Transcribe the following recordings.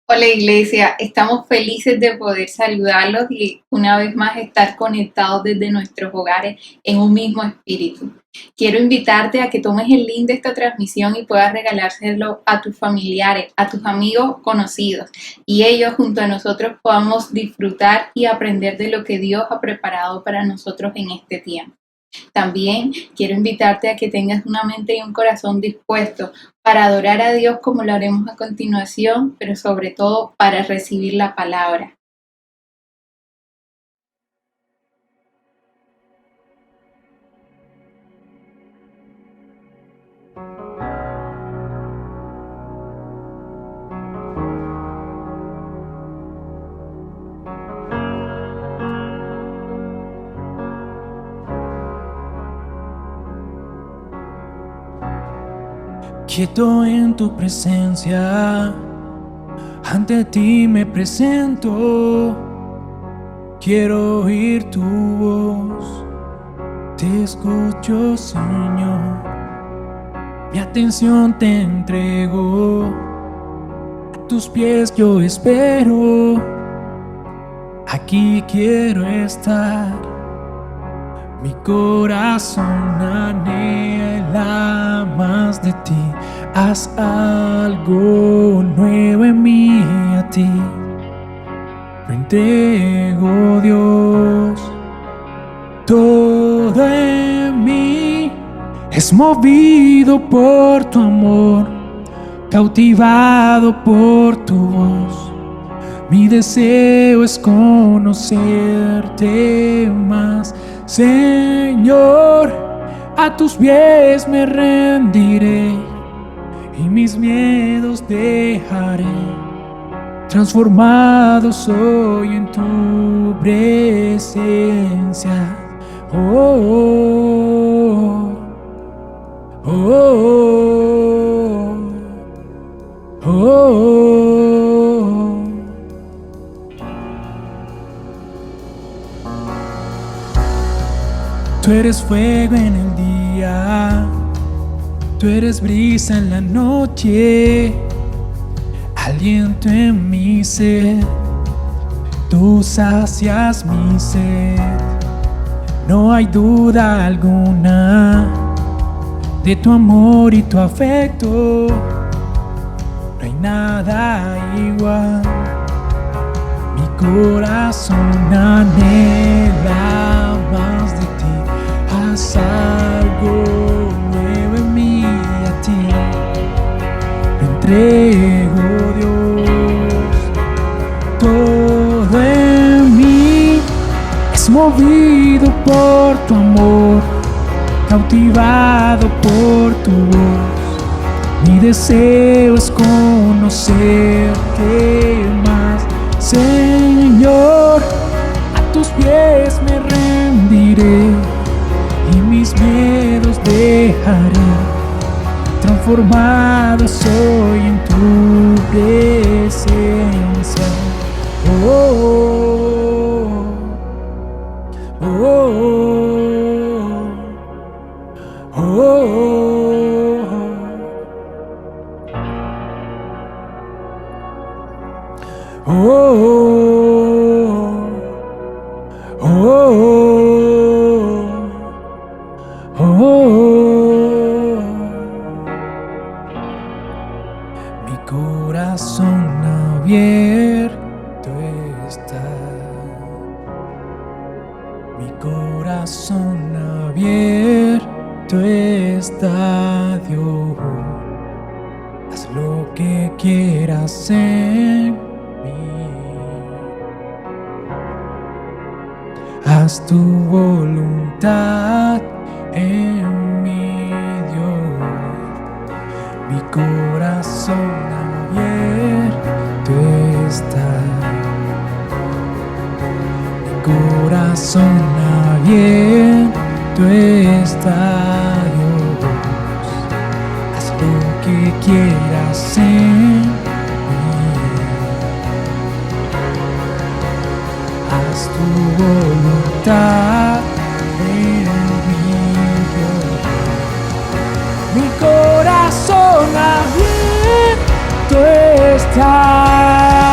Hola Iglesia, estamos felices de poder saludarlos y una vez más estar conectados desde nuestros hogares en un mismo espíritu. Quiero invitarte a que tomes el link de esta transmisión y puedas regalárselo a tus familiares, a tus amigos conocidos y ellos junto a nosotros podamos disfrutar y aprender de lo que Dios ha preparado para nosotros en este tiempo. También quiero invitarte a que tengas una mente y un corazón dispuestos para adorar a Dios como lo haremos a continuación, pero sobre todo para recibir la palabra. Quieto en tu presencia, ante ti me presento. Quiero oír tu voz, te escucho, Señor. Mi atención te entrego, a tus pies yo espero. Aquí quiero estar, mi corazón anhela más de ti. Haz algo nuevo en mí, a ti me entrego, Dios. Todo en mí es movido por tu amor, cautivado por tu voz. Mi deseo es conocerte más, Señor. A tus pies me rendiré y mis miedos dejaré. Transformado soy en tu presencia. Oh, oh, oh, oh, oh. Tú eres fuego en el día, tú eres brisa en la noche, aliento en mi ser, tú sacias mi sed. No hay duda alguna de tu amor y tu afecto, no hay nada igual. Mi corazón anhela más de ti, haz algo nuevo en mí, a ti me entrego, Dios. Todo en mí es movido por tu amor, cautivado por tu voz. Mi deseo es conocerte más, Señor. A tus pies me rendiré y mis miedos dejaré. Transformado soy en tu presencia. Oh, oh, oh, oh, oh, oh, oh, oh, oh. Mi corazón abierto está, mi corazón abierto está, Dios. Haz lo que quieras en mí, haz tu voluntad en mí, Dios. Mi corazón abierto está, mi corazón abierto está, Dios. Haz lo que quieras en mí, haz tu voluntad en mí, Dios. Mi corazón abierto está.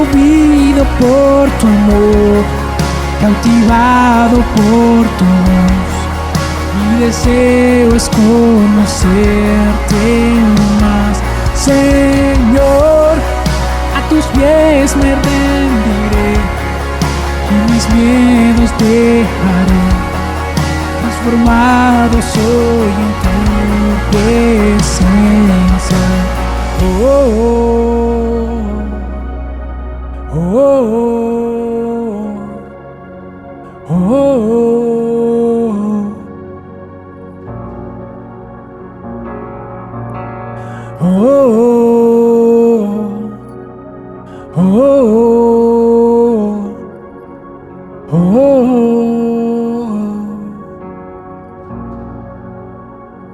movido por tu amor, cautivado por tu voz. Mi deseo es conocerte más, Señor. A tus pies me rendiré y mis miedos dejaré. Transformado soy en tu presencia. Oh, oh, oh, oh, oh, oh, oh, oh.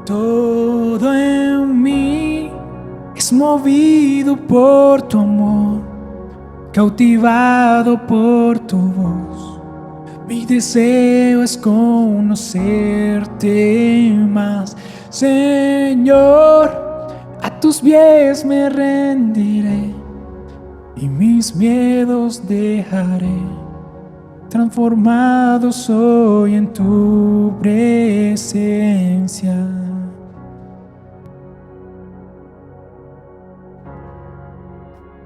Todo en mí es movido por tu amor, cautivado por tu voz. Mi deseo es conocerte más, Señor. A tus pies me rendiré y mis miedos dejaré. Transformado soy en tu presencia.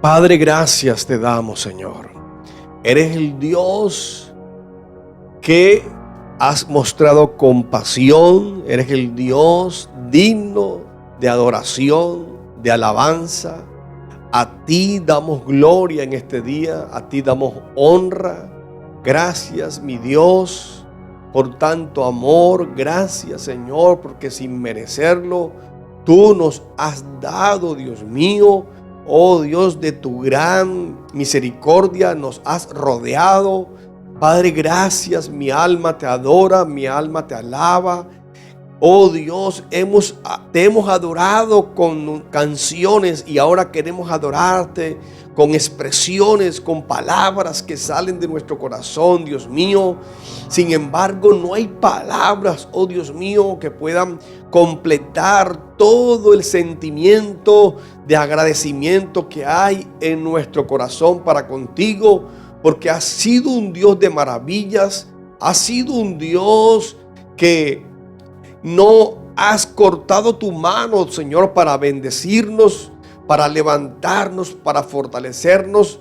Padre, gracias te damos, Señor. Eres el Dios que has mostrado compasión. Eres el Dios digno de adoración, de alabanza. A ti damos gloria en este día. A ti damos honra. Gracias, mi Dios, por tanto amor. Gracias, Señor, porque sin merecerlo, tú nos has dado, Dios mío. Oh Dios, de tu gran misericordia nos has rodeado. Padre, gracias. Mi alma te adora, mi alma te alaba. Oh Dios, te hemos adorado con canciones y ahora queremos adorarte con expresiones, con palabras que salen de nuestro corazón, Dios mío. Sin embargo, no hay palabras, oh Dios mío, que puedan completar todo el sentimiento de agradecimiento que hay en nuestro corazón para contigo, porque has sido un Dios de maravillas, has sido un Dios que no has cortado tu mano, Señor, para bendecirnos, para levantarnos, para fortalecernos,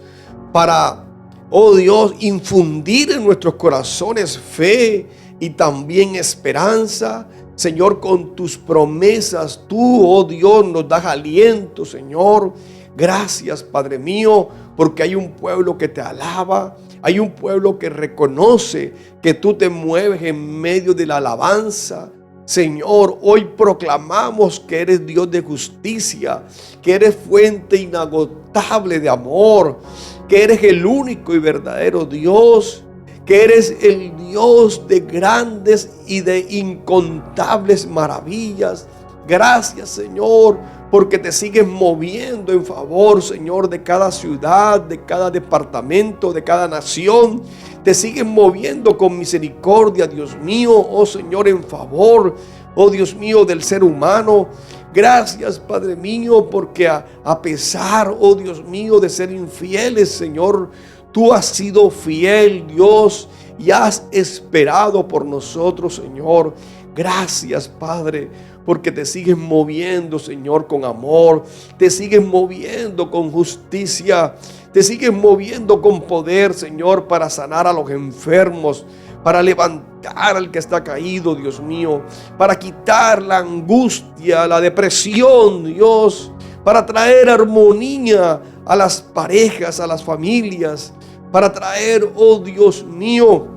para, oh Dios, infundir en nuestros corazones fe y también esperanza. Señor, con tus promesas, tú, oh Dios, nos das aliento, Señor. Gracias, Padre mío, porque hay un pueblo que te alaba. Hay un pueblo que reconoce que tú te mueves en medio de la alabanza. Señor, hoy proclamamos que eres Dios de justicia, que eres fuente inagotable de amor, que eres el único y verdadero Dios, que eres el Dios de grandes y de incontables maravillas. Gracias, Señor, porque te sigues moviendo en favor, Señor, de cada ciudad, de cada departamento, de cada nación. Te sigues moviendo con misericordia, Dios mío, oh Señor, en favor, oh Dios mío, del ser humano. Gracias, Padre mío, porque a pesar, oh Dios mío, de ser infieles, Señor, tú has sido fiel, Dios, y has esperado por nosotros, Señor. Gracias, Padre, porque te sigues moviendo, Señor, con amor. Te sigues moviendo con justicia. Te sigues moviendo con poder, Señor, para sanar a los enfermos, para levantar al que está caído, Dios mío, para quitar la angustia, la depresión, Dios, para traer armonía a las parejas, a las familias, para traer, oh Dios mío,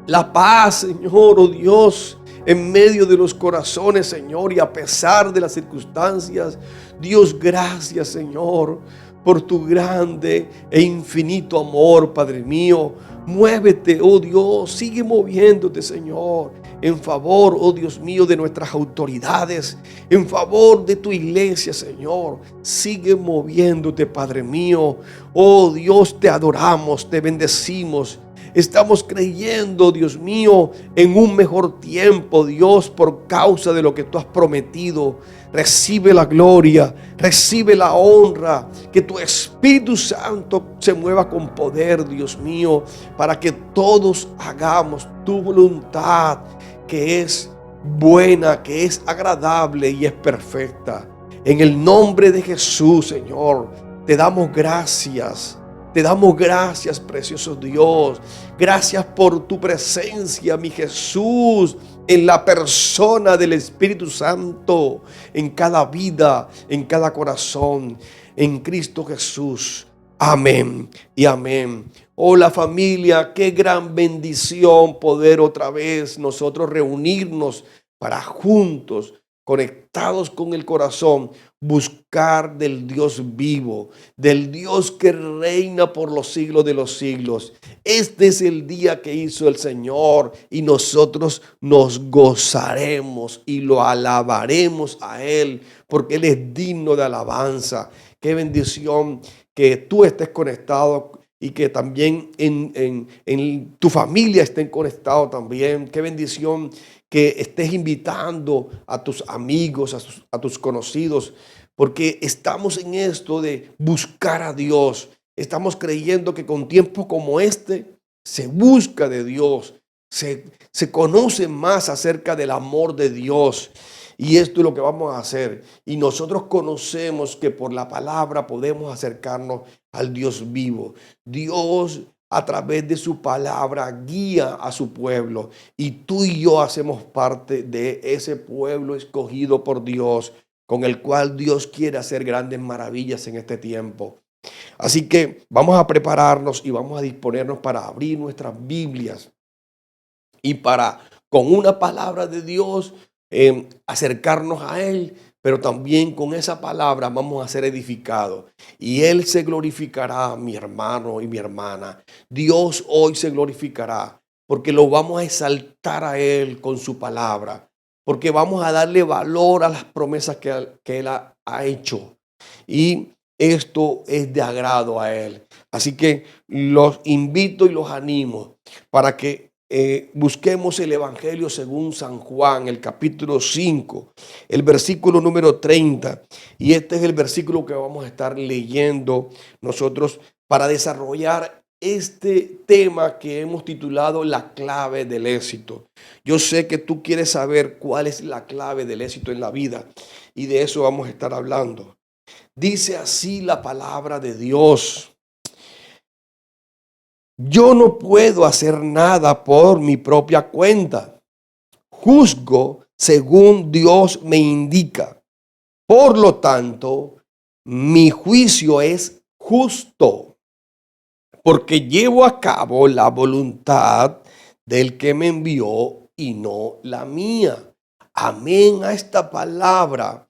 la paz, Señor, oh Dios, en medio de los corazones, Señor, y a pesar de las circunstancias. Dios, gracias, Señor, por tu grande e infinito amor, Padre mío. Muévete, oh Dios, sigue moviéndote, Señor, en favor, oh Dios mío, de nuestras autoridades, en favor de tu iglesia, Señor. Sigue moviéndote, Padre mío. Oh Dios, te adoramos, te bendecimos. Estamos creyendo, Dios mío, en un mejor tiempo, Dios, por causa de lo que tú has prometido. Recibe la gloria, recibe la honra, que tu Espíritu Santo se mueva con poder, Dios mío, para que todos hagamos tu voluntad, que es buena, que es agradable y es perfecta. En el nombre de Jesús, Señor, te damos gracias. Te damos gracias, precioso Dios. Gracias por tu presencia, mi Jesús, en la persona del Espíritu Santo, en cada vida, en cada corazón, en Cristo Jesús. Amén y amén. Hola familia, qué gran bendición poder otra vez nosotros reunirnos para juntos, conectados con el corazón, buscar del Dios vivo, del Dios que reina por los siglos de los siglos. Este es el día que hizo el Señor y nosotros nos gozaremos y lo alabaremos a Él, porque Él es digno de alabanza. Qué bendición que tú estés conectado y que también en tu familia estén conectados también. Qué bendición que estés invitando a tus amigos, a tus conocidos, porque estamos en esto de buscar a Dios. Estamos creyendo que con tiempos como este se busca de Dios, se conoce más acerca del amor de Dios. Y esto es lo que vamos a hacer. Y nosotros conocemos que por la palabra podemos acercarnos al Dios vivo. Dios, a través de su palabra, guía a su pueblo. Y tú y yo hacemos parte de ese pueblo escogido por Dios, con el cual Dios quiere hacer grandes maravillas en este tiempo. Así que vamos a prepararnos y vamos a disponernos para abrir nuestras Biblias y para, con una palabra de Dios, acercarnos a Él, pero también con esa palabra vamos a ser edificados y Él se glorificará, mi hermano y mi hermana. Dios hoy se glorificará porque lo vamos a exaltar a Él con su palabra, porque vamos a darle valor a las promesas que Él ha hecho, y esto es de agrado a Él. Así que los invito y los animo para que busquemos el Evangelio según San Juan, el capítulo 5, el versículo número 30. Y este es el versículo que vamos a estar leyendo nosotros para desarrollar este tema que hemos titulado la clave del éxito. Yo sé que tú quieres saber cuál es la clave del éxito en la vida, y de eso vamos a estar hablando. Dice así la palabra de Dios: yo no puedo hacer nada por mi propia cuenta. Juzgo según Dios me indica. Por lo tanto, mi juicio es justo, porque llevo a cabo la voluntad del que me envió y no la mía. Amén a esta palabra.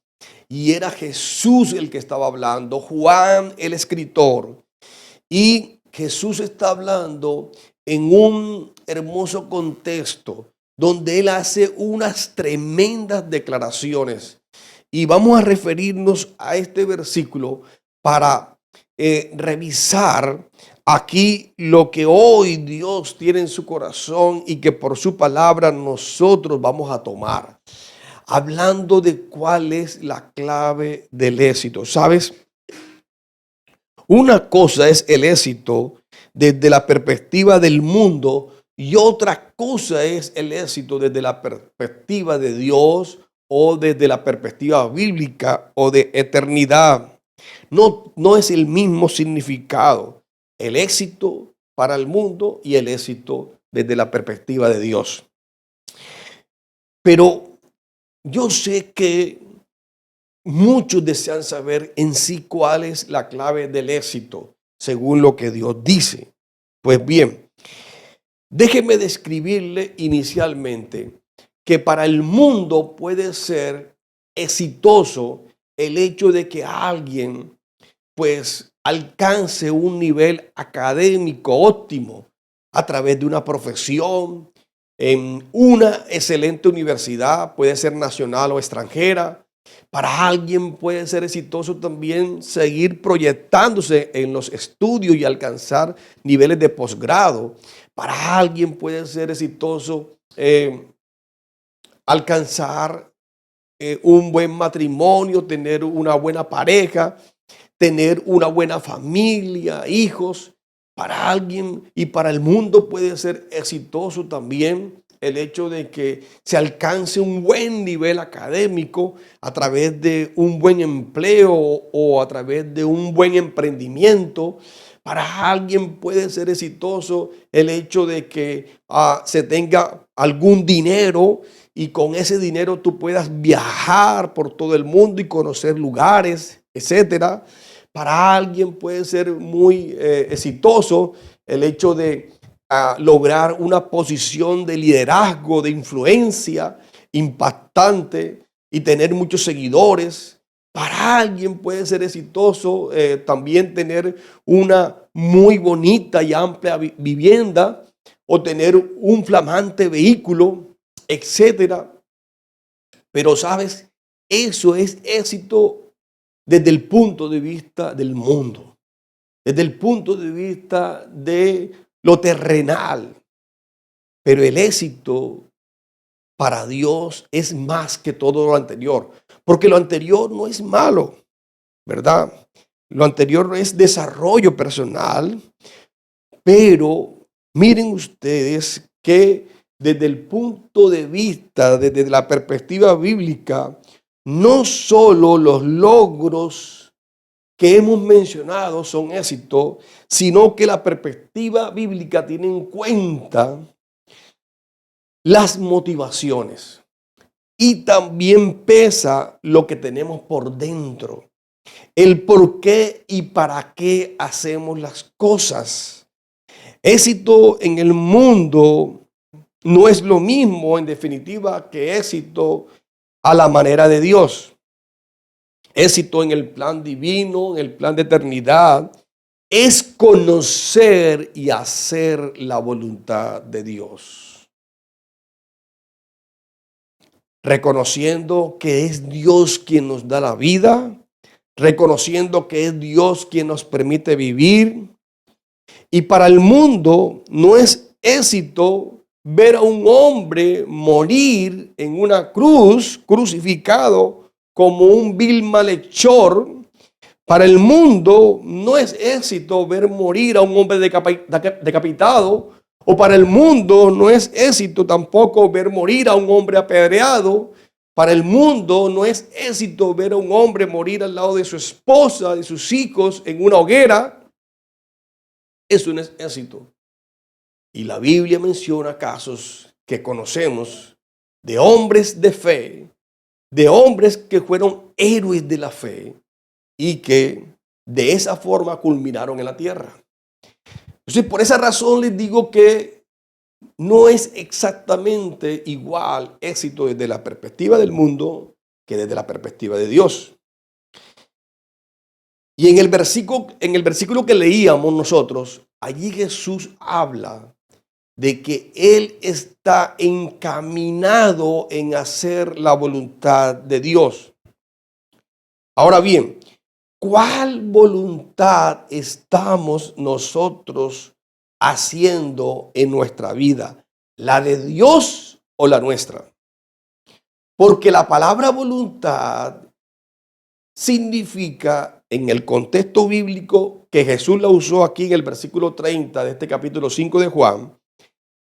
Y era Jesús el que estaba hablando, Juan el escritor. Y Jesús está hablando en un hermoso contexto donde Él hace unas tremendas declaraciones. Y vamos a referirnos a este versículo para revisar aquí lo que hoy Dios tiene en su corazón y que por su palabra nosotros vamos a tomar. Hablando de cuál es la clave del éxito. ¿Sabes? Una cosa es el éxito desde la perspectiva del mundo y otra cosa es el éxito desde la perspectiva de Dios o desde la perspectiva bíblica o de eternidad. No es el mismo significado el éxito para el mundo y el éxito desde la perspectiva de Dios. Pero yo sé que muchos desean saber en sí cuál es la clave del éxito, según lo que Dios dice. Pues bien, déjeme describirle inicialmente que para el mundo puede ser exitoso el hecho de que alguien pues alcance un nivel académico óptimo a través de una profesión, en una excelente universidad, puede ser nacional o extranjera, Para alguien puede ser exitoso también seguir proyectándose en los estudios y alcanzar niveles de posgrado. Para alguien puede ser exitoso alcanzar un buen matrimonio, tener una buena pareja, tener una buena familia, hijos. Para alguien y para el mundo puede ser exitoso también el hecho de que se alcance un buen nivel académico a través de un buen empleo o a través de un buen emprendimiento. Para alguien puede ser exitoso el hecho de que se tenga algún dinero y con ese dinero tú puedas viajar por todo el mundo y conocer lugares, etcétera. Para alguien puede ser muy exitoso el hecho de lograr una posición de liderazgo, de influencia impactante y tener muchos seguidores. Para alguien puede ser exitoso también tener una muy bonita y amplia vivienda o tener un flamante vehículo, etcétera. Pero sabes, eso es éxito desde el punto de vista del mundo, desde el punto de vista de lo terrenal. Pero el éxito para Dios es más que todo lo anterior, porque lo anterior no es malo, ¿verdad? Lo anterior es desarrollo personal, pero miren ustedes que desde el punto de vista, desde la perspectiva bíblica, no solo los logros que hemos mencionado son éxito, sino que la perspectiva bíblica tiene en cuenta las motivaciones y también pesa lo que tenemos por dentro, el por qué y para qué hacemos las cosas. Éxito en el mundo no es lo mismo, en definitiva, que éxito a la manera de Dios. Éxito en el plan divino, en el plan de eternidad, es conocer y hacer la voluntad de Dios. Reconociendo que es Dios quien nos da la vida, reconociendo que es Dios quien nos permite vivir. Y para el mundo no es éxito ver a un hombre morir en una cruz, crucificado como un vil malhechor. Para el mundo no es éxito ver morir a un hombre decapitado, o para el mundo no es éxito tampoco ver morir a un hombre apedreado. Para el mundo no es éxito ver a un hombre morir al lado de su esposa, de sus hijos, en una hoguera. Eso no es éxito. Y la Biblia menciona casos que conocemos de hombres de fe, de hombres que fueron héroes de la fe y que de esa forma culminaron en la tierra. Entonces, por esa razón les digo que no es exactamente igual éxito desde la perspectiva del mundo que desde la perspectiva de Dios. Y en el versículo que leíamos nosotros, allí Jesús habla de que Él está encaminado en hacer la voluntad de Dios. Ahora bien, ¿cuál voluntad estamos nosotros haciendo en nuestra vida? ¿La de Dios o la nuestra? Porque la palabra voluntad significa, en el contexto bíblico que Jesús la usó aquí en el versículo 30 de este capítulo 5 de Juan,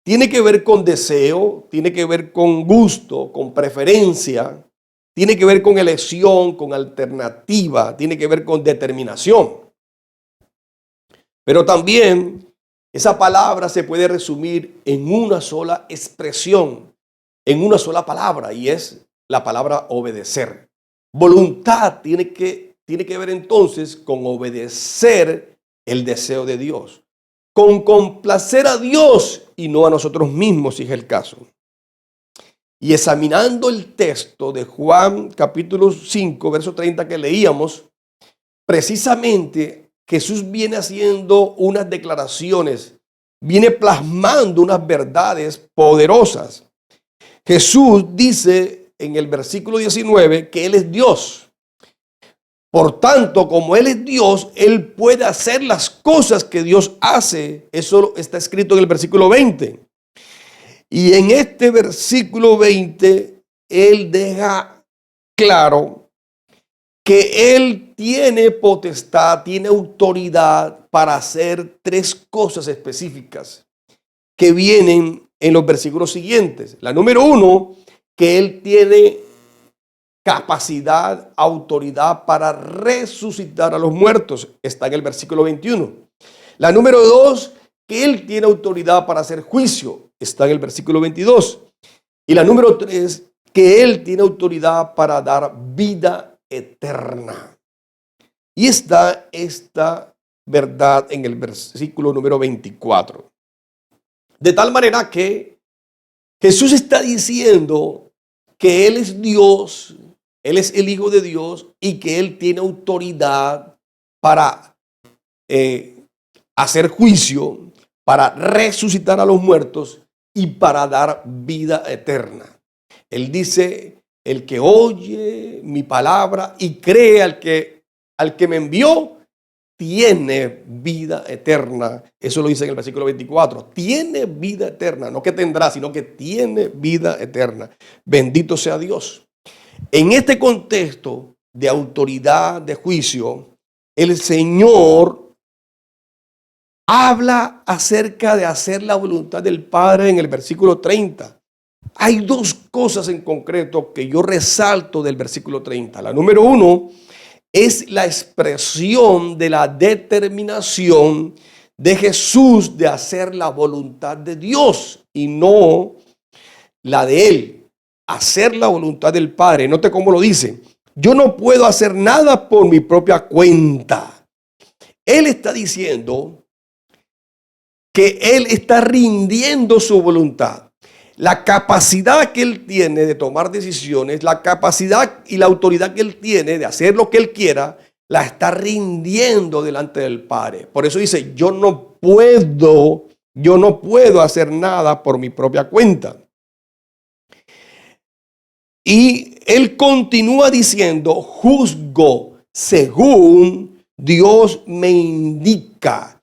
tiene que ver con deseo, tiene que ver con gusto, con preferencia, tiene que ver con elección, con alternativa, tiene que ver con determinación. Pero también esa palabra se puede resumir en una sola expresión, en una sola palabra, y es la palabra obedecer. Voluntad tiene que ver entonces con obedecer el deseo de Dios, con complacer a Dios y no a nosotros mismos, si es el caso. Y examinando el texto de Juan capítulo 5, verso 30 que leíamos, precisamente Jesús viene haciendo unas declaraciones, viene plasmando unas verdades poderosas. Jesús dice en el versículo 19 que Él es Dios. Por tanto, como Él es Dios, Él puede hacer las cosas que Dios hace. Eso está escrito en el versículo 20. Y en este versículo 20, Él deja claro que Él tiene potestad, tiene autoridad para hacer tres cosas específicas que vienen en los versículos siguientes. La número uno, que Él tiene capacidad, autoridad para resucitar a los muertos. Está en el versículo 21. La número dos, que Él tiene autoridad para hacer juicio. Está en el versículo 22. Y la número tres, que Él tiene autoridad para dar vida eterna. Y está esta verdad en el versículo número 24. De tal manera que Jesús está diciendo que Él es Dios, Él es el Hijo de Dios y que Él tiene autoridad para hacer juicio, para resucitar a los muertos y para dar vida eterna. Él dice, el que oye mi palabra y cree al que me envió, tiene vida eterna. Eso lo dice en el versículo 24. Tiene vida eterna, no que tendrá, sino que tiene vida eterna. Bendito sea Dios. En este contexto de autoridad, de juicio, el Señor habla acerca de hacer la voluntad del Padre en el versículo 30. Hay dos cosas en concreto que yo resalto del versículo 30. La número uno es la expresión de la determinación de Jesús de hacer la voluntad de Dios y no la de Él. Hacer la voluntad del Padre. Note cómo lo dice. Yo no puedo hacer nada por mi propia cuenta. Él está diciendo que Él está rindiendo su voluntad. La capacidad que Él tiene de tomar decisiones, la capacidad y la autoridad que Él tiene de hacer lo que Él quiera, la está rindiendo delante del Padre. Por eso dice, yo no puedo hacer nada por mi propia cuenta. Y Él continúa diciendo, juzgo según Dios me indica.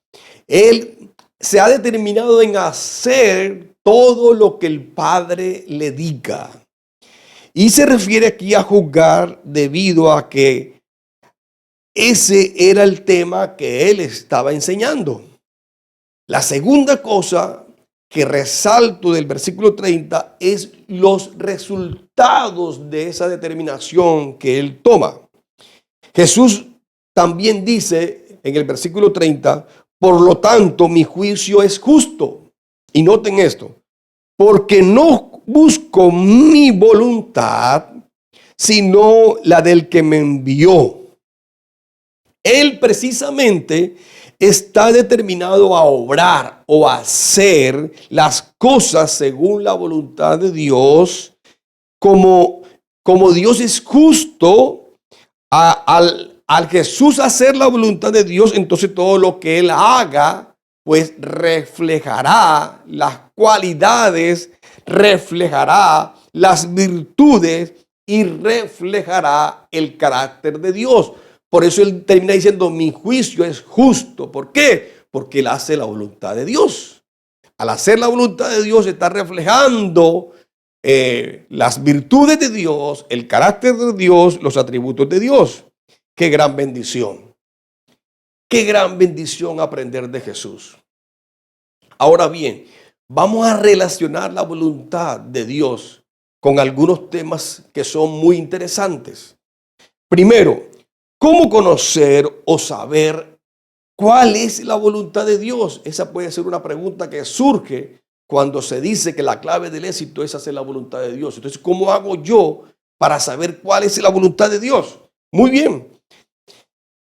Él se ha determinado en hacer todo lo que el Padre le diga. Y se refiere aquí a juzgar debido a que ese era el tema que Él estaba enseñando. La segunda cosa que resalto del versículo 30 es los resultados de esa determinación que Él toma. Jesús también dice en el versículo 30, por lo tanto mi juicio es justo. Y noten esto, porque no busco mi voluntad, sino la del que me envió. Él precisamente está determinado a obrar o a hacer las cosas según la voluntad de Dios, como Dios es justo, al Jesús hacer la voluntad de Dios, entonces todo lo que Él haga, pues reflejará las cualidades, reflejará las virtudes y reflejará el carácter de Dios. Por eso Él termina diciendo, mi juicio es justo. ¿Por qué? Porque Él hace la voluntad de Dios. Al hacer la voluntad de Dios está reflejando las virtudes de Dios, el carácter de Dios, los atributos de Dios. ¡Qué gran bendición! ¡Qué gran bendición aprender de Jesús! Ahora bien, vamos a relacionar la voluntad de Dios con algunos temas que son muy interesantes. Primero, ¿cómo conocer o saber cuál es la voluntad de Dios? Esa puede ser una pregunta que surge cuando se dice que la clave del éxito es hacer la voluntad de Dios. Entonces, ¿cómo hago yo para saber cuál es la voluntad de Dios? Muy bien.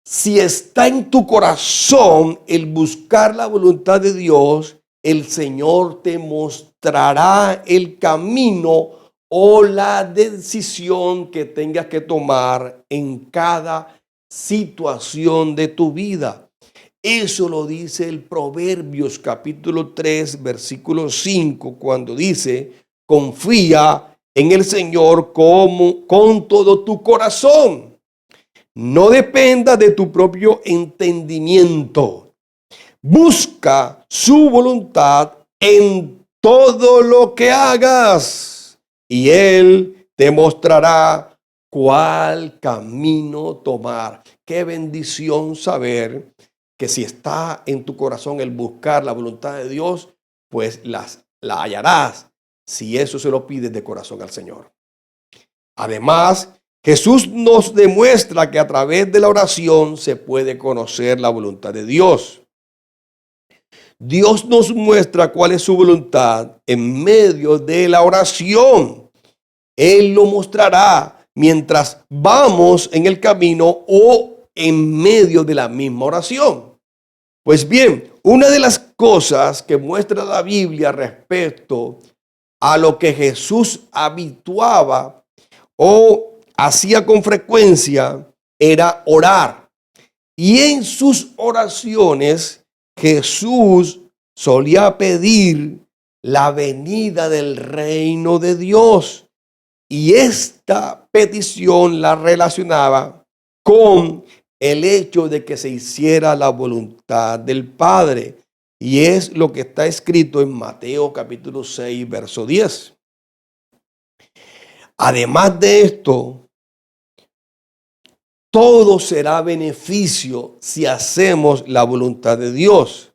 Si está en tu corazón el buscar la voluntad de Dios, el Señor te mostrará el camino o la decisión que tengas que tomar en cada situación de tu vida. Eso lo dice el Proverbios capítulo 3, versículo 5, cuando dice, confía en el Señor con todo tu corazón. No dependa de tu propio entendimiento. Busca su voluntad en todo lo que hagas y Él te mostrará cuál camino tomar. Qué bendición saber que si está en tu corazón el buscar la voluntad de Dios, pues la hallarás si eso se lo pides de corazón al Señor. Además, Jesús nos demuestra que a través de la oración se puede conocer la voluntad de Dios. Dios nos muestra cuál es su voluntad en medio de la oración. Él lo mostrará mientras vamos en el camino o en medio de la misma oración. Pues bien, una de las cosas que muestra la Biblia respecto a lo que Jesús habituaba o hacía con frecuencia era orar. Y en sus oraciones Jesús solía pedir la venida del reino de Dios. Y esta petición la relacionaba con el hecho de que se hiciera la voluntad del Padre. Y es lo que está escrito en Mateo capítulo 6, verso 10. Además de esto, todo será beneficio si hacemos la voluntad de Dios.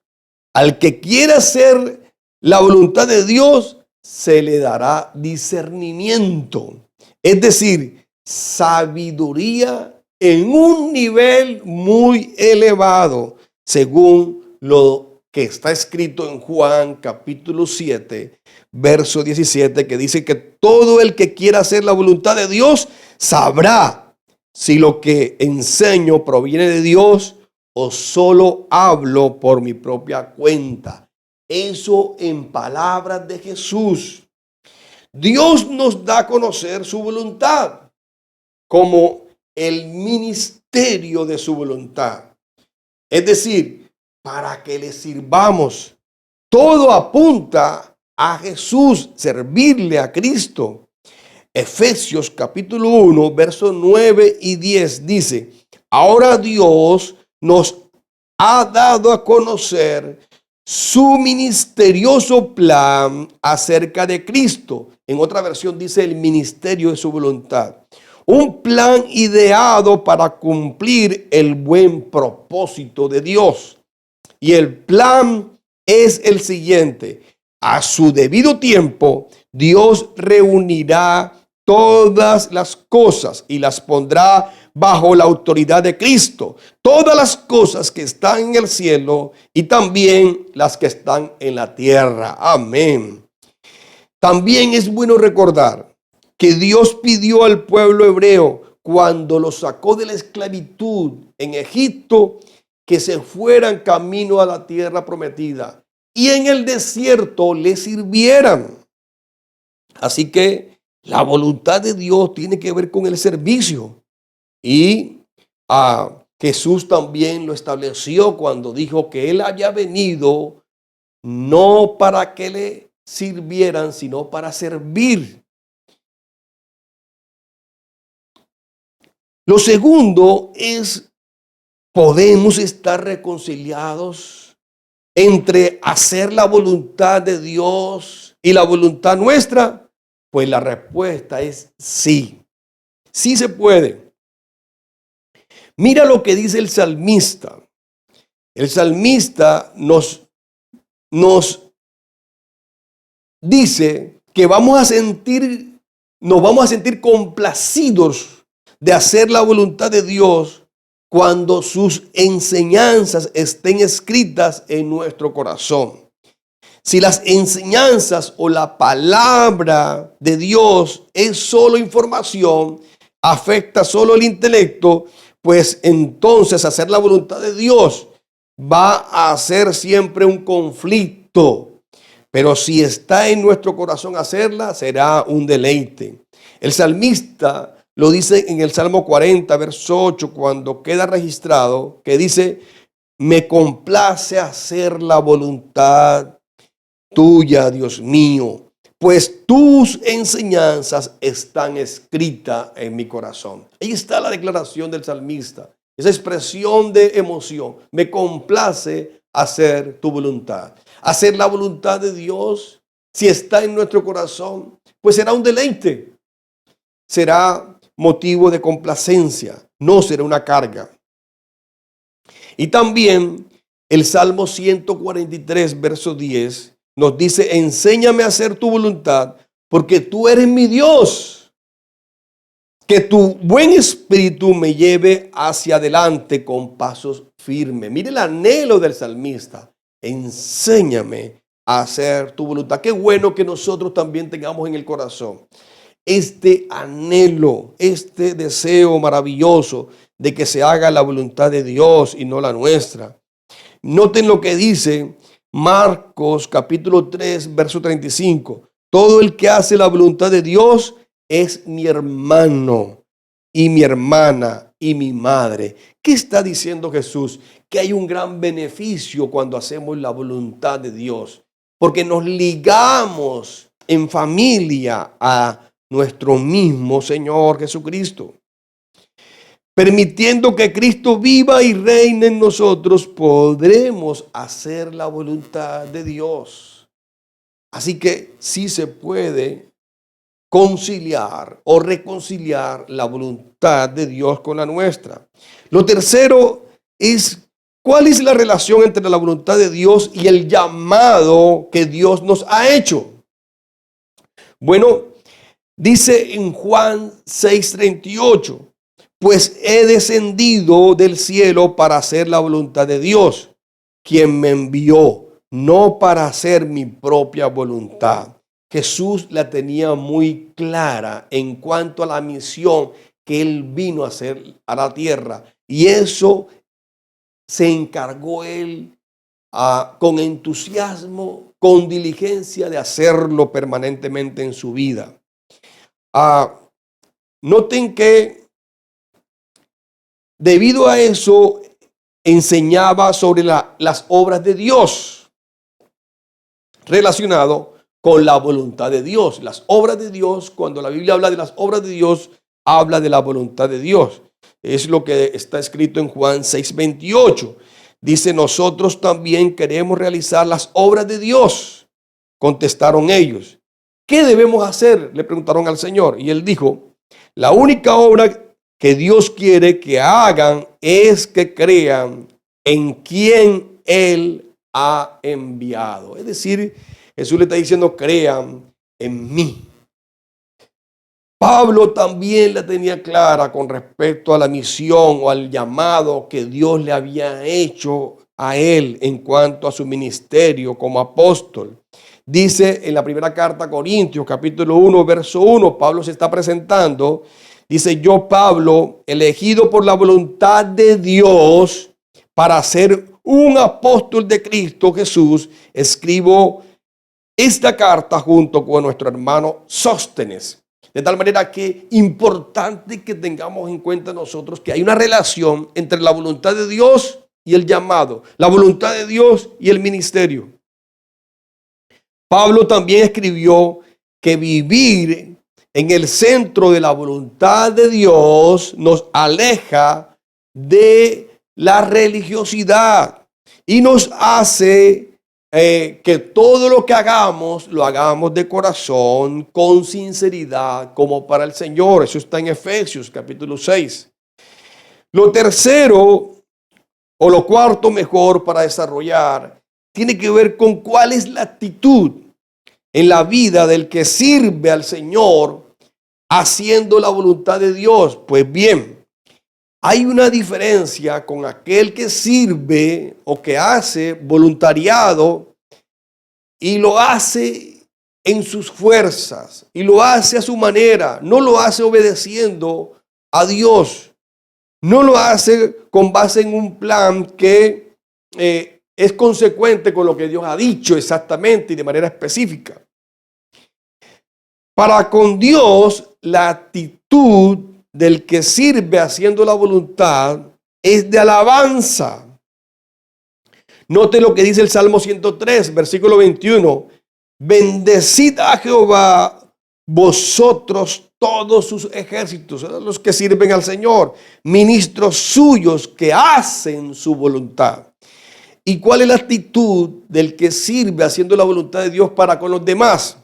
Al que quiera hacer la voluntad de Dios, se le dará discernimiento. Es decir, sabiduría en un nivel muy elevado, según lo que está escrito en Juan capítulo 7, verso 17, que dice que todo el que quiera hacer la voluntad de Dios sabrá si lo que enseño proviene de Dios o solo hablo por mi propia cuenta. Eso en palabras de Jesús. Dios nos da a conocer su voluntad como el ministerio de su voluntad. Es decir, para que le sirvamos. Todo apunta a Jesús, servirle a Cristo. Efesios capítulo 1, versos 9 y 10 dice: ahora Dios nos ha dado a conocer su ministerioso plan acerca de Cristo. En otra versión dice el ministerio de su voluntad. Un plan ideado para cumplir el buen propósito de Dios. Y el plan es el siguiente: a su debido tiempo, Dios reunirá todas las cosas y las pondrá bajo la autoridad de Cristo. Todas las cosas que están en el cielo y también las que están en la tierra. Amén. También es bueno recordar que Dios pidió al pueblo hebreo cuando lo sacó de la esclavitud en Egipto que se fueran camino a la tierra prometida y en el desierto le sirvieran. Así que la voluntad de Dios tiene que ver con el servicio. Y Jesús también lo estableció cuando dijo que Él había venido no para que le sirvieran, sino para servir. Lo segundo es, ¿podemos estar reconciliados entre hacer la voluntad de Dios y la voluntad nuestra? Pues la respuesta es sí. Sí se puede. Mira lo que dice el salmista. El salmista nos dice que nos vamos a sentir complacidos de hacer la voluntad de Dios cuando sus enseñanzas estén escritas en nuestro corazón. Si las enseñanzas o la palabra de Dios es solo información, afecta solo el intelecto, pues entonces hacer la voluntad de Dios va a ser siempre un conflicto. Pero si está en nuestro corazón hacerla, será un deleite. El salmista lo dice en el Salmo 40, verso 8, cuando queda registrado, que dice: me complace hacer la voluntad tuya, Dios mío, pues tus enseñanzas están escritas en mi corazón. Ahí está la declaración del salmista, esa expresión de emoción. Me complace hacer tu voluntad. Hacer la voluntad de Dios, si está en nuestro corazón, pues será un deleite. Será motivo de complacencia, no será una carga. Y también el Salmo 143, verso 10, nos dice: enséñame a hacer tu voluntad, porque tú eres mi Dios. Que tu buen espíritu me lleve hacia adelante con pasos firmes. Mire el anhelo del salmista. Enséñame a hacer tu voluntad. Qué bueno que nosotros también tengamos en el corazón este anhelo, este deseo maravilloso de que se haga la voluntad de Dios y no la nuestra. Noten lo que dice Marcos capítulo 3, verso 35. Todo el que hace la voluntad de Dios es mi hermano y mi hermana y mi madre. ¿Qué está diciendo Jesús? Que hay un gran beneficio cuando hacemos la voluntad de Dios, porque nos ligamos en familia a nuestro mismo Señor Jesucristo. Permitiendo que Cristo viva y reine en nosotros, podremos hacer la voluntad de Dios. Así que sí se puede conciliar o reconciliar la voluntad de Dios con la nuestra. Lo tercero es: ¿cuál es la relación entre la voluntad de Dios y el llamado que Dios nos ha hecho? Bueno, dice en Juan 6:38, pues he descendido del cielo para hacer la voluntad de Dios, quien me envió, no para hacer mi propia voluntad. Jesús la tenía muy clara en cuanto a la misión que él vino a hacer a la tierra. Y eso se encargó él con entusiasmo, con diligencia de hacerlo permanentemente en su vida. Noten que debido a eso enseñaba sobre las obras de Dios relacionado con la voluntad de Dios. Las obras de Dios, cuando la Biblia habla de las obras de Dios, habla de la voluntad de Dios. Es lo que está escrito en Juan 6:28. Dice: nosotros también queremos realizar las obras de Dios. Contestaron ellos: ¿qué debemos hacer?, le preguntaron al Señor. Y él dijo: la única obra que Dios quiere que hagan es que crean en quien Él ha enviado. Es decir, Jesús le está diciendo: crean en mí. Pablo también la tenía clara con respecto a la misión o al llamado que Dios le había hecho a él en cuanto a su ministerio como apóstol. Dice en la primera carta a Corintios, capítulo 1, verso 1, Pablo se está presentando. Dice: yo, Pablo, elegido por la voluntad de Dios para ser un apóstol de Cristo Jesús, escribo esta carta junto con nuestro hermano Sóstenes. De tal manera que importante que tengamos en cuenta nosotros que hay una relación entre la voluntad de Dios y el llamado, la voluntad de Dios y el ministerio. Pablo también escribió que vivir en el centro de la voluntad de Dios nos aleja de la religiosidad y nos hace que todo lo que hagamos, lo hagamos de corazón, con sinceridad, como para el Señor. Eso está en Efesios capítulo 6. Lo tercero, o lo cuarto mejor para desarrollar, tiene que ver con cuál es la actitud en la vida del que sirve al Señor haciendo la voluntad de Dios. Pues bien, hay una diferencia con aquel que sirve o que hace voluntariado y lo hace en sus fuerzas y lo hace a su manera, no lo hace obedeciendo a Dios, no lo hace con base en un plan que es consecuente con lo que Dios ha dicho exactamente y de manera específica. Para con Dios, la actitud del que sirve haciendo la voluntad es de alabanza. Note lo que dice el Salmo 103, versículo 21. Bendecid a Jehová vosotros todos sus ejércitos, los que sirven al Señor, ministros suyos que hacen su voluntad. ¿Y cuál es la actitud del que sirve haciendo la voluntad de Dios para con los demás?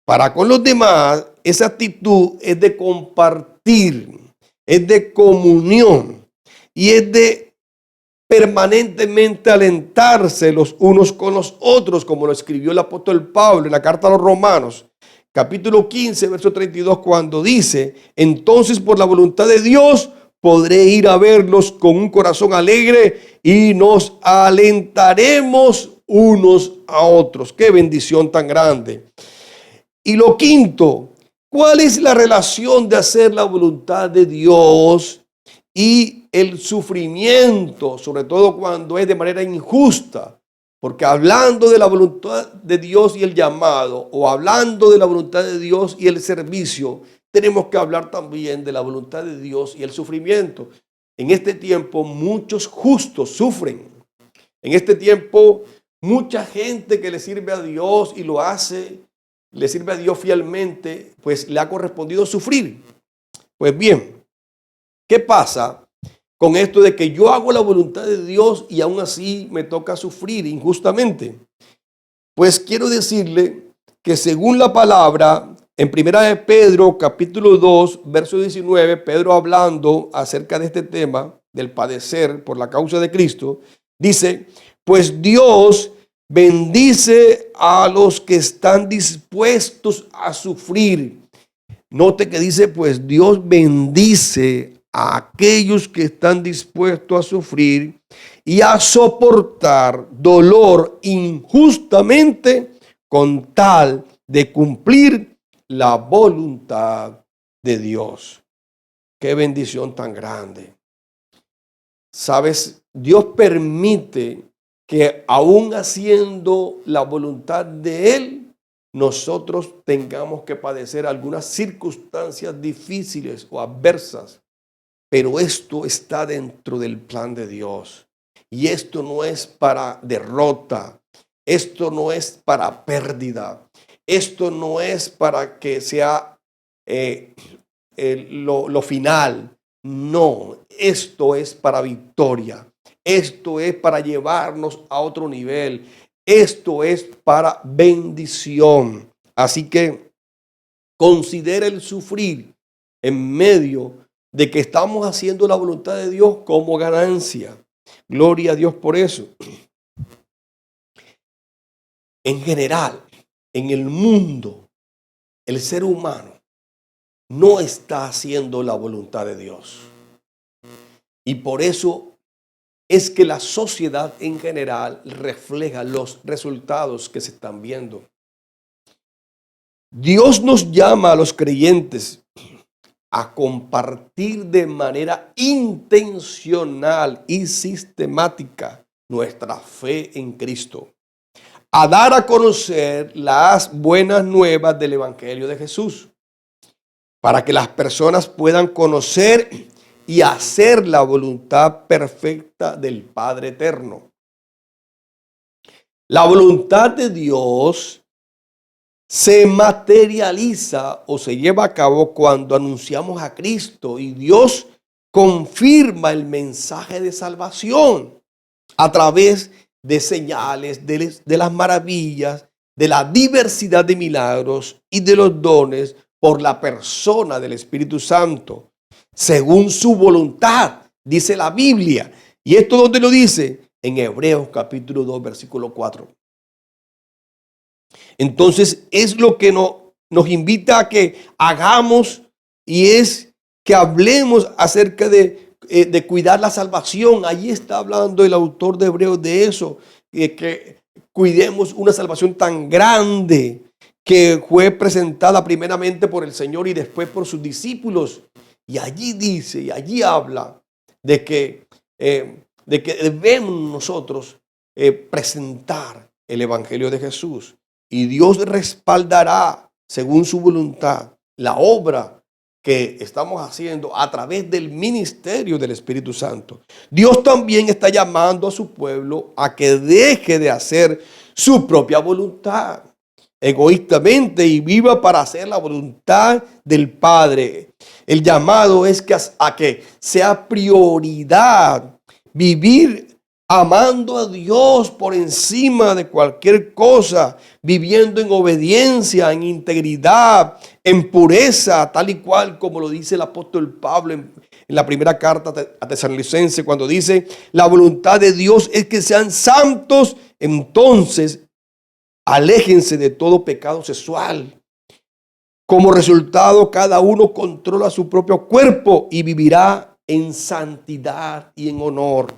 Para con los demás, esa actitud es de compartir, es de comunión y es de permanentemente alentarse los unos con los otros, como lo escribió el apóstol Pablo en la carta a los Romanos, capítulo 15, verso 32, cuando dice: entonces por la voluntad de Dios podré ir a verlos con un corazón alegre y nos alentaremos unos a otros. Qué bendición tan grande. Y lo quinto, ¿cuál es la relación de hacer la voluntad de Dios y el sufrimiento, sobre todo cuando es de manera injusta? Porque hablando de la voluntad de Dios y el llamado, o hablando de la voluntad de Dios y el servicio, tenemos que hablar también de la voluntad de Dios y el sufrimiento. En este tiempo muchos justos sufren. En este tiempo mucha gente que le sirve a Dios y lo hace, le sirve a Dios fielmente, pues le ha correspondido sufrir. Pues bien, ¿qué pasa con esto de que yo hago la voluntad de Dios y aún así me toca sufrir injustamente? Pues quiero decirle que según la palabra, en primera de Pedro, capítulo 2, verso 19, Pedro hablando acerca de este tema del padecer por la causa de Cristo, dice: pues Dios bendice a los que están dispuestos a sufrir. Note que dice, pues Dios bendice a aquellos que están dispuestos a sufrir y a soportar dolor injustamente con tal de cumplir la voluntad de Dios. Qué bendición tan grande. Sabes, Dios permite que aún haciendo la voluntad de Él, nosotros tengamos que padecer algunas circunstancias difíciles o adversas. Pero esto está dentro del plan de Dios. Y esto no es para derrota. Esto no es para pérdida. Esto no es para que sea lo final. No, esto es para victoria. Esto es para llevarnos a otro nivel. Esto es para bendición. Así que considera el sufrir en medio de que estamos haciendo la voluntad de Dios como ganancia. Gloria a Dios por eso. En general, en el mundo, el ser humano no está haciendo la voluntad de Dios. Y por eso es que la sociedad en general refleja los resultados que se están viendo. Dios nos llama a los creyentes a compartir de manera intencional y sistemática nuestra fe en Cristo, a dar a conocer las buenas nuevas del Evangelio de Jesús, para que las personas puedan conocer y hacer la voluntad perfecta del Padre Eterno. La voluntad de Dios se materializa o se lleva a cabo cuando anunciamos a Cristo y Dios confirma el mensaje de salvación a través de señales, de las maravillas, de la diversidad de milagros y de los dones por la persona del Espíritu Santo, según su voluntad, dice la Biblia. ¿Y esto dónde lo dice? En Hebreos capítulo 2, versículo 4. Entonces es lo que nos invita a que hagamos, y es que hablemos acerca de cuidar la salvación. Allí está hablando el autor de Hebreos de eso, que cuidemos una salvación tan grande que fue presentada primeramente por el Señor y después por sus discípulos. Y allí dice, y allí habla de que debemos nosotros presentar el Evangelio de Jesús. Y Dios respaldará, según su voluntad, la obra que estamos haciendo a través del ministerio del Espíritu Santo. Dios también está llamando a su pueblo a que deje de hacer su propia voluntad. egoístamente y viva para hacer la voluntad del Padre. El llamado es a que sea prioridad vivir amando a Dios por encima de cualquier cosa, viviendo en obediencia, en integridad, en pureza, tal y cual como lo dice el apóstol Pablo en la primera carta a Tesalonicenses, cuando dice: la voluntad de Dios es que sean santos. Entonces aléjense de todo pecado sexual. Como resultado, cada uno controla su propio cuerpo y vivirá en santidad y en honor.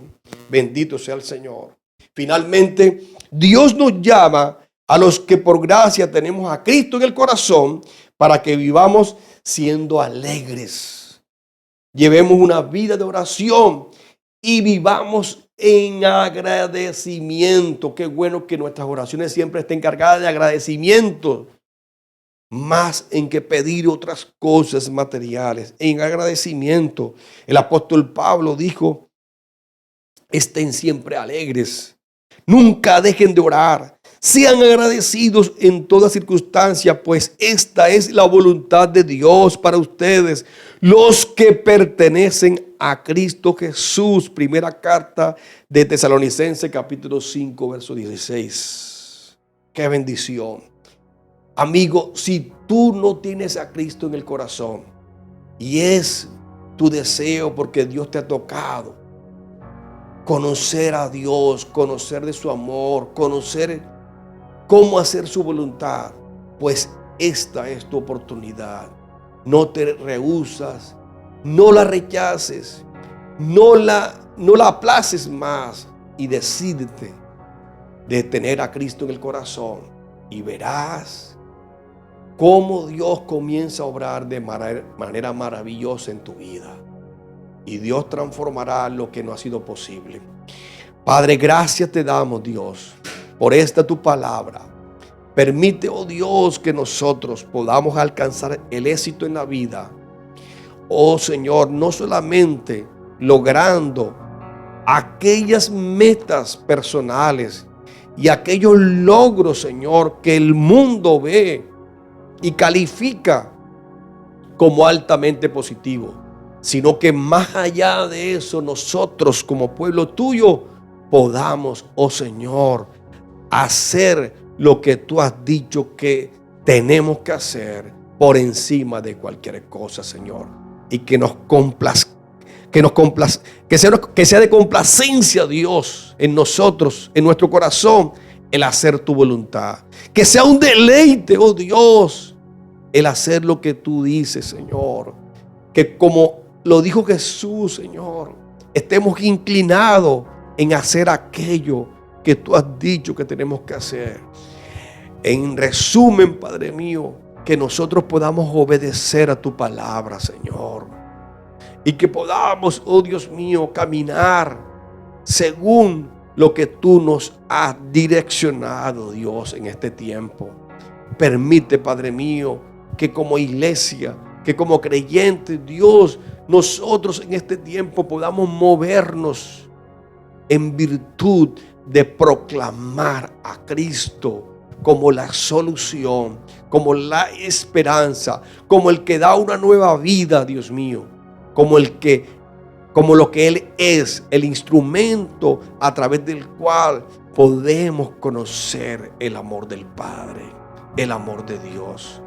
Bendito sea el Señor. Finalmente, Dios nos llama a los que por gracia tenemos a Cristo en el corazón para que vivamos siendo alegres. Llevemos una vida de oración y vivamos en agradecimiento. Qué bueno que nuestras oraciones siempre estén cargadas de agradecimiento, más en que pedir otras cosas materiales, en agradecimiento. El apóstol Pablo dijo: estén siempre alegres, nunca dejen de orar, sean agradecidos en toda circunstancia, pues esta es la voluntad de Dios para ustedes, los que pertenecen a Cristo Jesús. Primera carta de Tesalonicenses, capítulo 5, verso 16. Qué bendición. Amigo, si tú no tienes a Cristo en el corazón y es tu deseo, porque Dios te ha tocado conocer a Dios, conocer de su amor, conocer cómo hacer su voluntad, pues esta es tu oportunidad. No te rehusas, no la rechaces, no la aplaces más, y decídete de tener a Cristo en el corazón y verás cómo Dios comienza a obrar de manera maravillosa en tu vida. Y Dios transformará lo que no ha sido posible. Padre, gracias te damos, Dios, por esta tu palabra. Permite, oh Dios, que nosotros podamos alcanzar el éxito en la vida. Oh Señor, no solamente logrando aquellas metas personales y aquellos logros, Señor, que el mundo ve y califica como altamente positivo, sino que más allá de eso, nosotros como pueblo tuyo podamos, oh Señor, hacer lo que tú has dicho que tenemos que hacer por encima de cualquier cosa, Señor. Y que sea de complacencia, Dios, en nosotros, en nuestro corazón, el hacer tu voluntad. Que sea un deleite, oh Dios, el hacer lo que tú dices, Señor. Que como lo dijo Jesús, Señor, estemos inclinados en hacer aquello que tú has dicho que tenemos que hacer. En resumen, Padre mío, que nosotros podamos obedecer a tu palabra, Señor. Y que podamos, oh Dios mío, caminar según lo que tú nos has direccionado, Dios, en este tiempo. Permite, Padre mío, que como iglesia, que como creyentes, Dios, nosotros en este tiempo podamos movernos en virtud de proclamar a Cristo como la solución, como la esperanza, como el que da una nueva vida, Dios mío, como lo que Él es, el instrumento a través del cual podemos conocer el amor del Padre, el amor de Dios.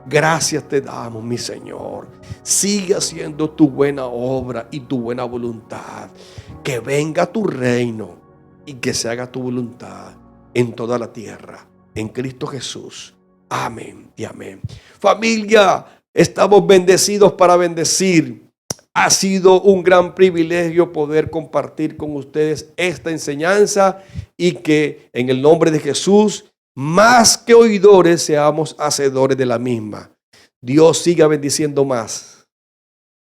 Gracias te damos, mi Señor. Sigue haciendo tu buena obra y tu buena voluntad. Que venga tu reino y que se haga tu voluntad en toda la tierra, en Cristo Jesús. Amén y amén. Familia, estamos bendecidos para bendecir. Ha sido un gran privilegio poder compartir con ustedes esta enseñanza y que en el nombre de Jesús, más que oidores, seamos hacedores de la misma. Dios siga bendiciendo más.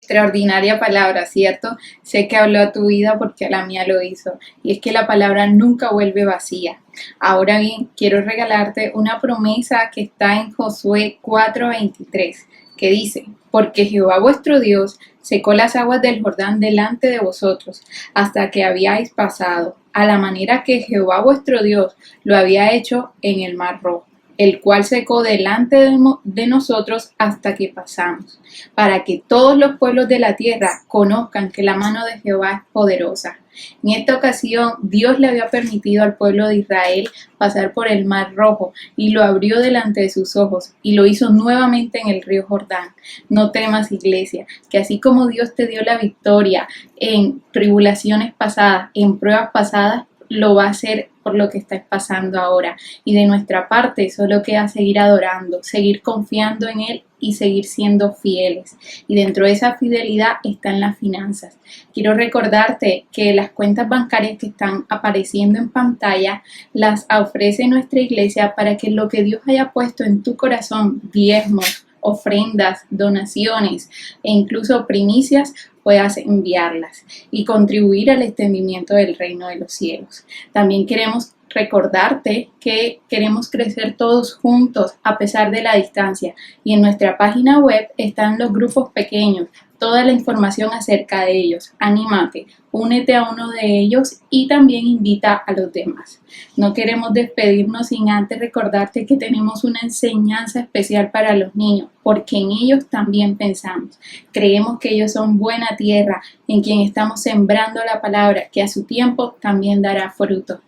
Extraordinaria palabra, ¿cierto? Sé que habló a tu vida porque a la mía lo hizo. Y es que la palabra nunca vuelve vacía. Ahora bien, quiero regalarte una promesa que está en Josué 4:23, que dice: porque Jehová vuestro Dios secó las aguas del Jordán delante de vosotros, hasta que habíais pasado, a la manera que Jehová vuestro Dios lo había hecho en el Mar Rojo. el cual secó delante de nosotros hasta que pasamos, para que todos los pueblos de la tierra conozcan que la mano de Jehová es poderosa. En esta ocasión, Dios le había permitido al pueblo de Israel pasar por el Mar Rojo y lo abrió delante de sus ojos y lo hizo nuevamente en el río Jordán. No temas, iglesia, que así como Dios te dio la victoria en tribulaciones pasadas, en pruebas pasadas, lo va a hacer por lo que estás pasando ahora. Y de nuestra parte solo queda seguir adorando, seguir confiando en Él y seguir siendo fieles. Y dentro de esa fidelidad están las finanzas. Quiero recordarte que las cuentas bancarias que están apareciendo en pantalla las ofrece nuestra iglesia para que lo que Dios haya puesto en tu corazón, diezmos, ofrendas, donaciones e incluso primicias, puedas enviarlas y contribuir al extendimiento del reino de los cielos. También queremos recordarte que queremos crecer todos juntos a pesar de la distancia, y en nuestra página web están los grupos pequeños, toda la información acerca de ellos. Anímate, únete a uno de ellos y también invita a los demás. No queremos despedirnos sin antes recordarte que tenemos una enseñanza especial para los niños, porque en ellos también pensamos. Creemos que ellos son buena tierra, en quien estamos sembrando la palabra, que a su tiempo también dará fruto.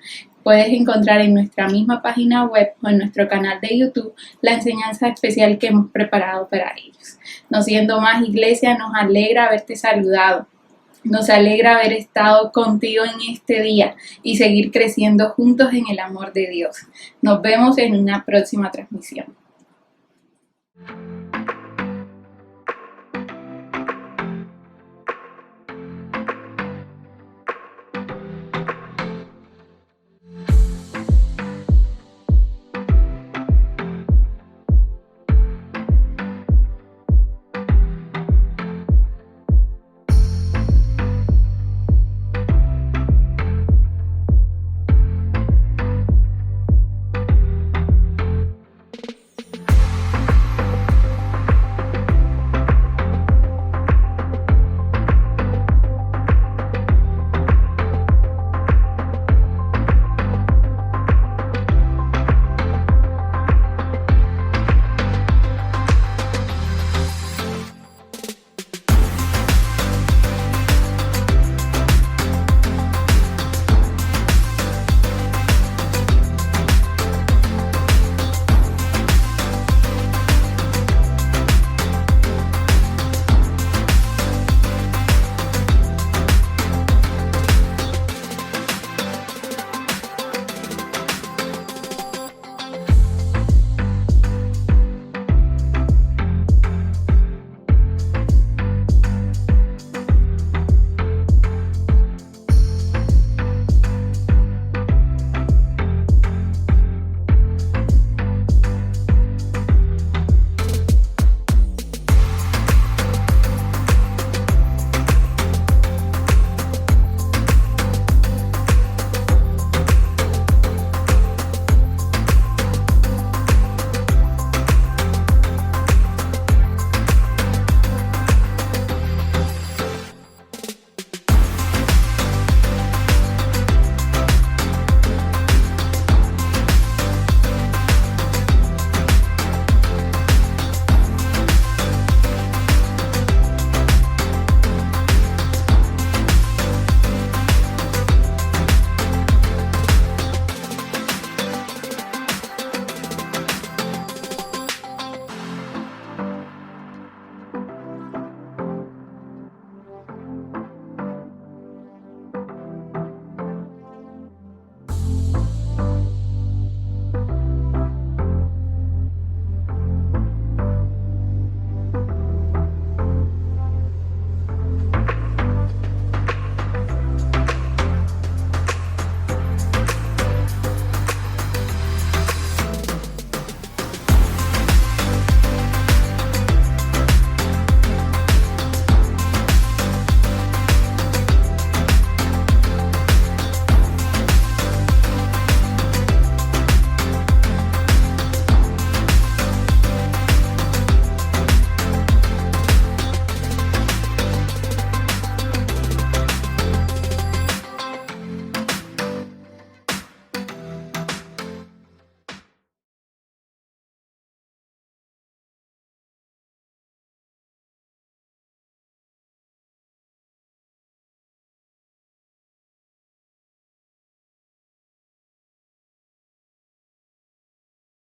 Puedes encontrar en nuestra misma página web o en nuestro canal de YouTube la enseñanza especial que hemos preparado para ellos. No siendo más, iglesia, nos alegra haberte saludado. Nos alegra haber estado contigo en este día y seguir creciendo juntos en el amor de Dios. Nos vemos en una próxima transmisión.